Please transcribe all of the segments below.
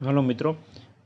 હાલો મિત્રો,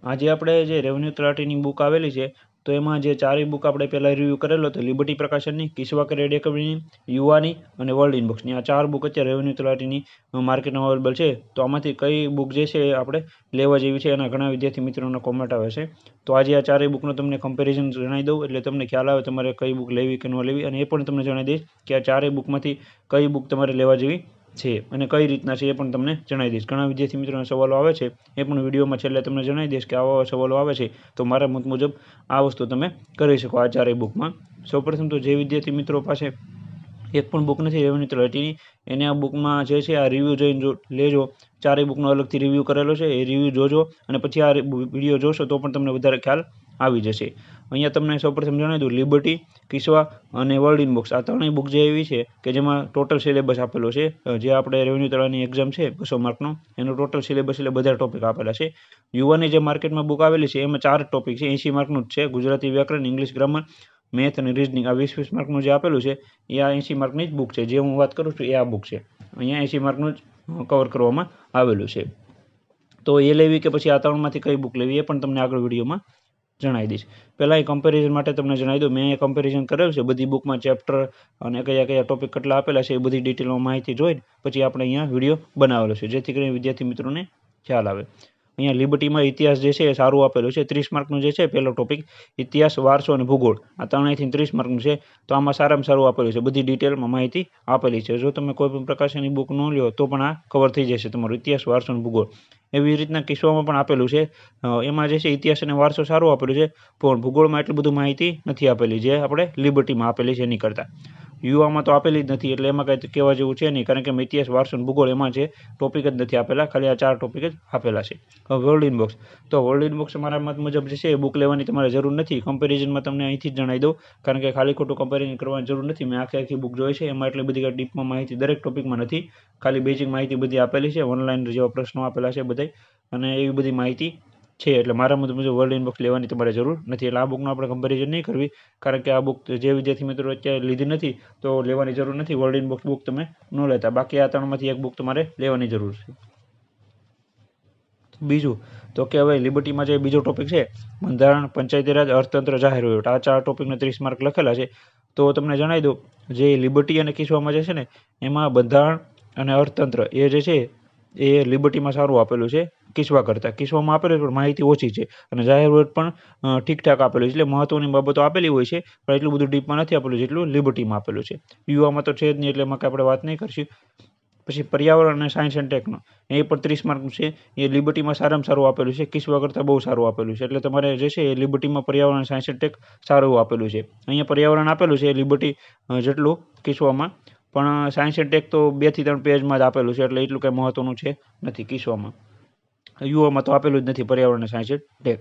આજે આપણે જે રેવન્યુ તલાટીની બુક આવેલી છે તો એમાં જે ચારેય બુક આપણે પહેલાં રિવ્યૂ કરેલો હતો, લિબર્ટી પ્રકાશનની, કિસવા ક્રેડિટ એકેડમીની, યુવાની અને વર્લ્ડ ઇનબુક્સની. આ 4 બુક અત્યારે રેવન્યુ તલાટીની માર્કેટમાં અવેલેબલ છે. તો આમાંથી કઈ બુક જે છે એ આપણે લેવા જેવી છે એના ઘણા વિદ્યાર્થી મિત્રોના કોમેન્ટ આવે છે. તો આજે આ ચારેય બુકનો તમને કમ્પેરિઝન જણાવી દઉં એટલે તમને ખ્યાલ આવે તમારે કઈ બુક લેવી કે ન લેવી, અને એ પણ તમને જણાવી દઈશ કે આ ચારેય બુકમાંથી કઈ બુક તમારે લેવા જેવી છે અને કઈ રીતના છે એ પણ તમને જણાવી દઈશ. ઘણા વિદ્યાર્થી મિત્રોના સવાલો આવે છે, એ પણ વિડીયોમાં છેલ્લે તમને જણાવી દઈશ કે આવા સવાલો આવે છે તો મારા મત મુજબ આ વસ્તુ તમે કરી શકો આ ચારેય બુકમાં. સૌપ્રથમ તો જે વિદ્યાર્થી મિત્રો પાસે એક પણ બુક નથી રેવન્યુ તલાટીની, એને આ બુકમાં જે છે આ રિવ્યૂ જોઈને લેજો. ચારેય બુકનો અલગથી રિવ્યૂ કરેલો છે, એ રિવ્યૂ જોજો અને પછી આ વિડીયો જોશો તો પણ તમને વધારે ખ્યાલ આવી જશે. અહીંયા તમને સૌપ્રથમ જણાવી દઉં, લિબર્ટી, કિસવા અને વર્લ્ડ ઇનબુક્સ આ ત્રણેય બુક જે એવી છે કે જેમાં ટોટલ સિલેબસ આપેલો છે. જે આપણે રેવન્યુ તલાટીની એક્ઝામ છે 200 માર્કનો, એનો ટોટલ સિલેબસ એટલે બધા ટોપિક આપેલા છે. યુવાની જે માર્કેટમાં બુક આવેલી છે એમાં 4 ટોપિક છે, 80 માર્કનું જ છે. ગુજરાતી વ્યાકરણ, ઇંગ્લિશ ગ્રામર, મેથ અને રિઝનિંગ આ 20-20 માર્કનું જે આપેલું છે એ આ 80 માર્કની જ બુક છે. જે હું વાત કરું છું એ આ બુક છે. અહીંયા 80 માર્કનું જ કવર કરવામાં આવેલું છે. તો એ લેવી કે પછી આ ત્રણમાંથી કઈ બુક લેવી એ પણ તમને આગળ વિડીયોમાં જણાવી દઈશ. પહેલાં એ કમ્પેરિઝન માટે તમને જણાવી દઉં, મેં કમ્પેરિઝન કરેલું છે બધી બુકમાં, ચેપ્ટર અને કયા કયા ટોપિક કેટલા આપેલા છે એ બધી ડિટેલમાં માહિતી જોઈને પછી આપણે અહીંયા વિડીયો બનાવેલો છે, જેથી કરીને વિદ્યાર્થી મિત્રોને ખ્યાલ આવે. અહીંયા લિબર્ટીમાં ઇતિહાસ જે છે એ સારું આપેલું છે. 30 માર્કનું જે છે પહેલો ટોપિક ઇતિહાસ, વારસો અને ભૂગોળ, આ ત્રણેયથી 30 માર્કનું છે. તો આમાં સારામાં સારું આપેલું છે, બધી ડિટેલમાં માહિતી આપેલી છે. જો તમે કોઈ પણ પ્રકાશનની બુક ન લ્યો તો પણ આ કવર થઈ જશે તમારું ઇતિહાસ, વારસો અને ભૂગોળ. એવી રીતના કિસ્સામાં પણ આપેલું છે. એમાં જે છે ઇતિહાસ અને વારસો સારું આપેલું છે, પણ ભૂગોળમાં એટલી બધું માહિતી નથી આપેલી જે આપણે લિબર્ટીમાં આપેલી છે એની કરતાં. યુવામાં તો આપેલી જ નથી એટલે એમાં કંઈ કહેવા જેવું છે નહીં, કારણ કે ઇતિહાસ, વારસો અને ભૂગોળ એમાં છે ટોપિક જ નથી આપેલા, ખાલી આ 4 ટોપિક જ આપેલા છે. વર્લ્ડ ઇનબુક્સ, તો વર્લ્ડ ઇનબુક્સ મારા મત મુજબ જે છે એ બુક લેવાની તમારે જરૂર નથી. કમ્પેરિઝનમાં તમને અહીંથી જ જણાવી દઉં, કારણ કે ખાલી ખોટું કમ્પેરિઝન કરવાની જરૂર નથી. મેં આખી બુક જોઈ છે, એમાં એટલી બધી ડીપમાં માહિતી દરેક ટોપિકમાં નથી, ખાલી બેઝિક માહિતી બધી આપેલી છે. ઓનલાઈન જેવા પ્રશ્નો આપેલા છે બધા, અને એવી બધી માહિતી છે. એટલે મારા મત મુજબ વર્લ્ડ ઇનબુક્સ લેવાની તમારે જરૂર નથી. એટલે આ બુકનું આપણે કમ્પેરિઝન નહીં કરવી, કારણ કે આ બુક જે વિદ્યાર્થી મિત્રો અત્યારે લીધી નથી તો લેવાની જરૂર નથી. વર્લ્ડ ઇનબુક્સ બુક તમે ન લેતા. બાકી આ ત્રણમાંથી એક બુક તમારે લેવાની જરૂર છે. બીજું તો કે હવે લિબર્ટીમાં જે બીજો ટોપિક છે, બંધારણ, પંચાયતી રાજ, અર્થતંત્ર, જાહેર વહીવટ, આ 4 ટોપિકને 30 માર્ક લખેલા છે. તો તમને જણાવી દઉં, જે લિબર્ટી અને કિસ્સામાં જે છે ને એમાં બંધારણ અને અર્થતંત્ર એ જે છે એ લિબર્ટીમાં સારું આપેલું છે કિસ્સા કરતાં. કિસ્સામાં આપેલું પણ માહિતી ઓછી છે, અને જાહેર વહીવટ પણ ઠીકઠાક આપેલું છે. એટલે મહત્ત્વની બાબતો આપેલી હોય છે પણ એટલું બધું ડીપમાં નથી આપેલું જેટલું લિબર્ટીમાં આપેલું છે. યુવામાં તો છે જ નહીં એટલે એમાં કાંઈ આપણે વાત નહીં કરીશું. પછી પર્યાવરણ અને સાયન્સ એન્ડ ટેકનો એ પણ 30 માર્કનું છે. એ લિબર્ટીમાં સારામાં સારું આપેલું છે, કિસ્સા કરતાં બહુ સારું આપેલું છે. એટલે તમારે જે છે એ લિબર્ટીમાં પર્યાવરણ, સાયન્સ એન્ડ ટેક સારું આપેલું છે. અહીંયા પર્યાવરણ આપેલું છે લિબર્ટી જેટલું કિસ્સામાં, પણ સાયન્સ એન્ડ ટેક તો 2 થી 3 પેજમાં જ આપેલું છે, એટલે એટલું કંઈ મહત્ત્વનું છે નથી કિસ્સામાં. યુવામાં તો આપેલું જ નથી પર્યાવરણ અને સાયન્સ એન્ડ ટેક.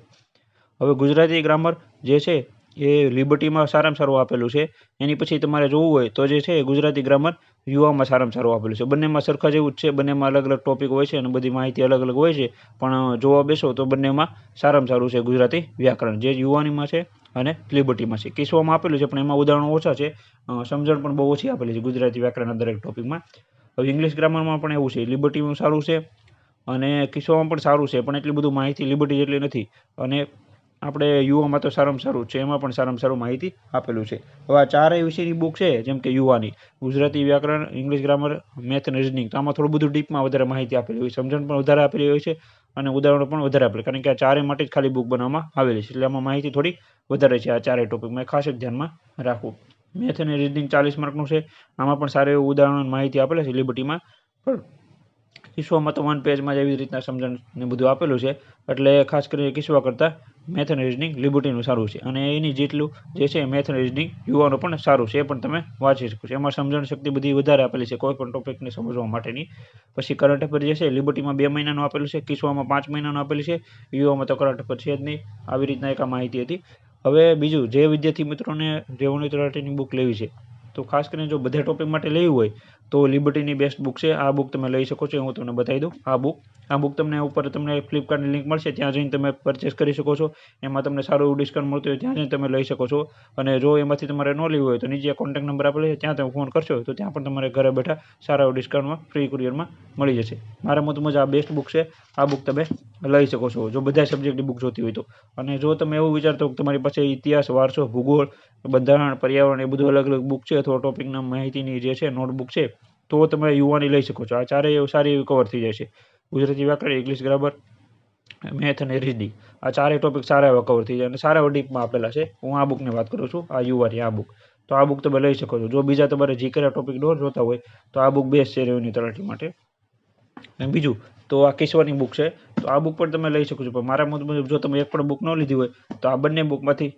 હવે ગુજરાતી ગ્રામર જે છે એ લિબર્ટીમાં સારામાં સારું આપેલું છે. એની પછી તમારે જોવું હોય તો જે છે ગુજરાતી ગ્રામર યુવામાં સારામાં સારું આપેલું છે. બંનેમાં સરખા જેવું જ છે, બંનેમાં અલગ અલગ ટોપિક હોય છે અને બધી માહિતી અલગ અલગ હોય છે, પણ જોવા બેસો તો બંનેમાં સારામાં સારું છે ગુજરાતી વ્યાકરણ, જે યુવાનીમાં છે અને લિબર્ટીમાં છે. કિસ્સામાં આપેલું છે પણ એમાં ઉદાહરણો ઓછા છે, સમજણ પણ બહુ ઓછી આપેલી છે ગુજરાતી વ્યાકરણના દરેક ટોપિકમાં. હવે ઇંગ્લિશ ગ્રામરમાં પણ એવું છે, લિબર્ટીમાં સારું છે અને કિસ્સામાં પણ સારું છે, પણ એટલી બધું માહિતી લિબર્ટી જેટલી નથી. અને આપણે યુવામાં તો સારામાં સારું છે, એમાં પણ સારામાં સારું માહિતી આપેલું છે. હવે આ 4 વિષયની બુક છે, જેમ કે યુવાની, ગુજરાતી વ્યાકરણ, ઇંગ્લિશ ગ્રામર, મેથ અને રિઝનિંગ, તો આમાં થોડું બધું ડીપમાં વધારે માહિતી આપેલી હોય, સમજણ પણ વધારે આપેલી હોય છે અને ઉદાહરણો પણ વધારે આપેલી, કારણ કે આ 4 માટે જ ખાલી બુક બનાવવામાં આવેલી છે. એટલે આમાં માહિતી થોડી વધારે છે આ 4 ટોપિકમાં, ખાસ જ ધ્યાનમાં રાખવું. મેથ અને રિઝનિંગ 40 માર્કનું છે. આમાં પણ સારું એવું ઉદાહરણ માહિતી આપેલા છે લિબર્ટીમાં, પણ કિસ્સામાં તો 1 પેજમાં જ એવી રીતના સમજણ ને બધું આપેલું છે. એટલે ખાસ કરીને કિસ્સા કરતાં મેથ અને રિઝનિંગ લિબર્ટીનું સારું છે, અને એની જેટલું જે છે મેથ અને રિઝનિંગ યુવાનું પણ સારું છે, એ પણ તમે વાંચી શકો છો. એમાં સમજણ શક્તિ બધી વધારે આપેલી છે કોઈ પણ ટોપિકને સમજવા માટેની. પછી કરંટ અફેર જે છે લિબર્ટીમાં 2 મહિનાનું આપેલું છે, કિસ્સામાં 5 મહિનાનું આપેલું છે, યુવામાં તો કરંટ અફેર છે જ નહીં. આવી રીતના એક આ માહિતી હતી. હવે બીજું, જે વિદ્યાર્થી મિત્રોને રેવન્યુ તલાટીની બુક લેવી છે તો ખાસ કરીને જો બધા ટોપિક માટે લેવી હોય તો લિબર્ટીની બેસ્ટ બુક છે. આ બુક તમે લઈ શકો છો. હું તમને બતાવી દઉં. આ બુક તમને ઉપર તમને ફ્લિપકાર્ટની લિંક મળશે, ત્યાં જઈને તમે પરચેસ કરી શકો છો. એમાં તમને સારું એવું ડિસ્કાઉન્ટ મળતું હોય ત્યાં જઈને તમે લઈ શકો છો. અને જો એમાંથી તમારે ન લેવું હોય તો નીચે કોન્ટેક્ટ નંબર આપેલો છે, ત્યાં તમે ફોન કરશો તો ત્યાં પણ તમારે ઘરે બેઠા સારા એવું ડિસ્કાઉન્ટમાં ફ્રી કુરિયરમાં મળી જશે. મારા મત મુજબ આ બેસ્ટ બુક છે. આ બુક તમે લઈ શકો છો જો બધા સબ્જેક્ટની બુક જોતી હોય તો. અને જો તમે એવું વિચારતો કે તમારી પાસે ઇતિહાસ, વારસો, ભૂગોળ, બંધારણ, પર્યાવરણ એ બધું અલગ અલગ બુક છે અથવા ટોપિકના માહિતીની જે છે નોટબુક છે, તો તમે યુવાની લઈ શકો છો. આ ચારેય સારી એવી કવર થઈ જાય છે. ગુજરાતી વ્યાકરણ, ઇંગ્લિશ ગ્રામર, મેથ અને રીડિંગ, આ ચારેય ટોપિક સારા એવા કવર થઈ જાય અને સારા એવા ડીપમાં આપેલા છે. હું આ બુકની વાત કરું છું, આ યુવાની આ બુક. તો આ બુક તમે લઈ શકો છો. જો બીજા તમારે જીકેના ટોપિક ન જોતા હોય તો આ બુક બેસ્ટ છે રેવન્યુ તલાટી માટે. અને બીજું તો આ કિસ્સાની બુક છે, તો આ બુક પણ તમે લઈ શકો છો. પણ મારા મત મુજબ જો તમે એક પણ બુક ન લીધી હોય તો આ બંને બુકમાંથી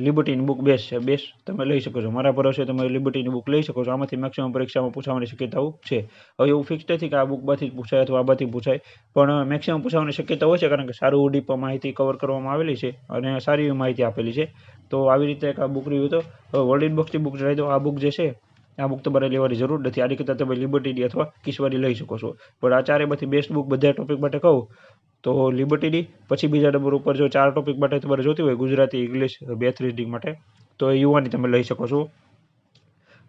લિબર્ટીની બુક બેસ્ટ છે. બેસ્ટ તમે લઈ શકો છો. મારા ભરોસે તમે લિબર્ટીની બુક લઈ શકો છો. આમાંથી મેક્સિમમ પરીક્ષામાં પૂછવાની શક્યતાઓ છે. હવે એવું ફિક્સ નથી કે આ બુકમાંથી જ પૂછાય અથવા આ બાથી પૂછાય, પણ મેક્સિમમ પૂછવાની શક્યતા હોય છે, કારણ કે સારું ડીપ માહિતી કવર કરવામાં આવેલી છે અને સારી એવી માહિતી આપેલી છે. તો આવી રીતે એક આ બુક રિવ્યુ તો વર્લ્ડ ઇનબોક્સની બુક જણાવી દો. આ બુક જે છે આ બુક તમારે લેવાની જરૂર નથી. આની કરતાં તમે લિબર્ટીની અથવા કિસ્સાની લઈ શકો છો. પણ આ ચારેયમાંથી બેસ્ટ બુક બધા ટોપિક માટે કહું તો લિબર્ટીની, પછી બીજા નંબર ઉપર જો 4 ટોપિક માટે તમારે જોતી હોય ગુજરાતી, ઇંગ્લિશ, મેથ, રીડિંગ માટે, તો એ યુવાની તમે લઈ શકો છો.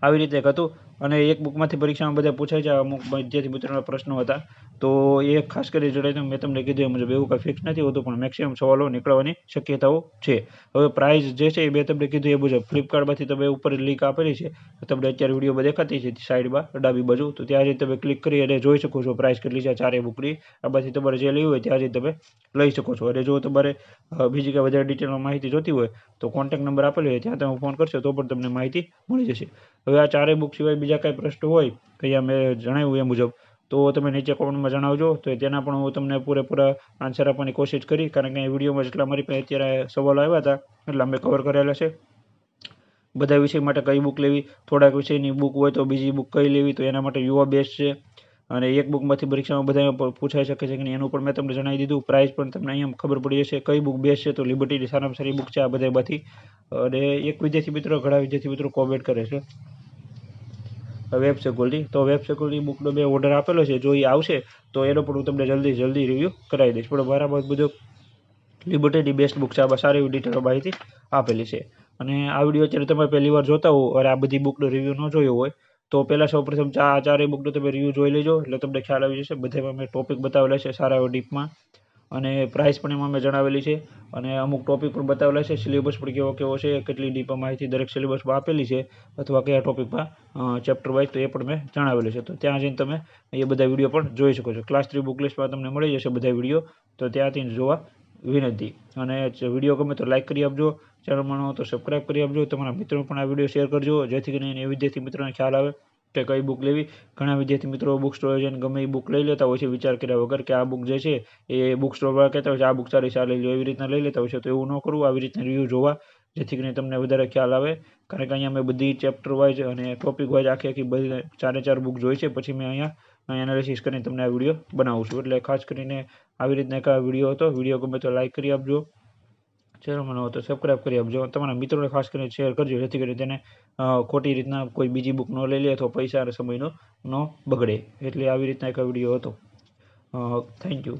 આવી રીતે એક હતું. અને એક બુકમાંથી પરીક્ષામાં બધા પૂછાય છે. અમુક વિદ્યાર્થી મિત્રોના પ્રશ્નો હતા, તો એ ખાસ કરી જણાવી મેં તમને કીધું એ મુજબ એવું કંઈ ફિક્સ નથી હોતું, પણ મેક્સિમમ સવાલો નીકળવાની શક્યતાઓ છે. હવે પ્રાઇસ જે છે એ મેં તમને કીધું એ મુજબ ફ્લિપકાર્ટમાંથી તમે ઉપર લિંક આપેલી છે, તમને અત્યારે વિડીયોમાં દેખાતી છે સાઈડમાં ડાબી બાજુ, તો ત્યાં જઈને તમે ક્લિક કરી અને જોઈ શકો છો પ્રાઇસ કેટલી છે ચારેય બુકની. આમાંથી તમારે જે લેવી હોય ત્યાં જઈને તમે લઈ શકો છો. અને જો તમારે બીજી કાંઈ વધારે ડિટેલમાં માહિતી જોતી હોય તો કોન્ટેક્ટ નંબર આપેલો હોય ત્યાં તમે ફોન કરશો તો પણ તમને માહિતી મળી જશે. હવે આ ચારેય બુક સિવાય બીજા કાંઈ પ્રશ્ન હોય અહીંયા મેં જણાવ્યું એ મુજબ, તો તમે નીચે કોમેન્ટમાં જણાવજો. તો તેના પણ હું તમને પૂરેપૂરા આન્સર આપવાની કોશિશ કરી, કારણ કે વિડીયોમાં જેટલા મારી પાસે અત્યારે સવાલો આવ્યા હતા એટલા મેં કવર કરેલા છે. બધા વિષય માટે કઈ બુક લેવી, થોડાક વિષયની બુક હોય તો બીજી બુક કઈ લેવી, તો એના માટે યુવા બેસ્ટ છે. અને એક બુકમાંથી પરીક્ષામાં બધા પૂછાઈ શકે છે કે એનું પણ મેં તમને જણાવી દીધું. પ્રાઇસ પણ તમને અહીંયા ખબર પડી જશે. કઈ બુક બેસ્ટ છે, તો લિબર્ટીની સારામાં સારી બુક છે આ બધામાંથી. અને એક વિદ્યાર્થી મિત્રો, ઘણા વિદ્યાર્થી મિત્રો કોમેન્ટ કરે છે વેબ સેક્યુરિટી, તો વેબ સેક્યુરિટી બુકનો મેં ઓર્ડર આપેલો છે. જો એ આવશે તો એનો પણ હું તમને જલ્દી રિવ્યૂ કરાવી દઈશ. પણ મારા મત મુજબ લિબર્ટીની બેસ્ટ બુક છે. આમાં સારી એવી ડિટેલ માહિતી આપેલી છે. અને આ વિડીયો અત્યારે તમે પહેલી વાર જોતા હો અને આ બધી બુકનો રિવ્યૂ ન જોયો હોય તો પહેલાં સૌપ્રથમ ચારેય બુકનો તમે રિવ્યૂ જોઈ લેજો, એટલે તમને ખ્યાલ આવી જશે. બધામાં મેં ટોપિક બતાવેલા છે સારા એવા ડીપમાં, અને પ્રાઇસ પણ એમાં મેં જણાવેલી છે. અને અમુક ટોપિક પણ બતાવેલા છે. સિલેબસ પણ કેવો છે, કેટલી ડીપ માહિતી દરેક સિલેબસમાં આપેલી છે, અથવા કયા ટોપિકમાં ચેપ્ટર વાઇઝ, તો એ પણ મેં જણાવેલું છે. તો ત્યાં જઈને તમે એ બધા વિડીયો પણ જોઈ શકો છો. ક્લાસ 3 બુક લિસ્ટમાં તમને મળી જશે બધા વિડીયો, તો ત્યાંથી જોવા વિનંતી. અને વિડીયો ગમે તો લાઇક કરી આપજો, ચેનલમાં ન હો તો સબસ્ક્રાઈબ કરી આપજો. તમારા મિત્રો પણ આ વિડીયો શેર કરજો, જેથી કરીને એ વિદ્યાર્થી મિત્રોને ખ્યાલ આવે કે કઈ બુક લેવી. ઘણા વિદ્યાર્થી મિત્રો બુક સ્ટોરે જઈને ગમે એ બુક લઈ લેતા હોય છે વિચાર કર્યા વગર, કે આ બુક જે છે એ બુક સ્ટોરવાળા કહેતા હોય છે આ બુક સારી લઈ લો, એવી રીતના લઈ લેતા હોય છે. તો એવું ન કરવું, આવી રીતના રિવ્યૂ જોવા, જેથી કરીને તમને વધારે ખ્યાલ આવે. કારણ કે અહીંયા મેં બધી ચેપ્ટર વાઇઝ અને ટોપિક વાઇઝ આખી બધી 4 બુક જોઈ છે. પછી મેં અહીંયા એનાલિસિસ કરીને તમને આ વિડીયો બનાવું છું. એટલે ખાસ કરીને આવી રીતના એક આ વિડીયો હતો. વિડીયો ગમે તો લાઇક કરી આપજો, ચેનલમાં ન હોય તો સબસ્ક્રાઈબ કરી આપજો. તમારા મિત્રોને ખાસ કરીને શેર કરજો, જેથી કરીને તેને ખોટી રીતના કોઈ બીજી બુક ન લઈ લે અથવા પૈસા અને સમયનો ન બગડે. એટલે આવી રીતના એક વિડીયો હતો. Thank you.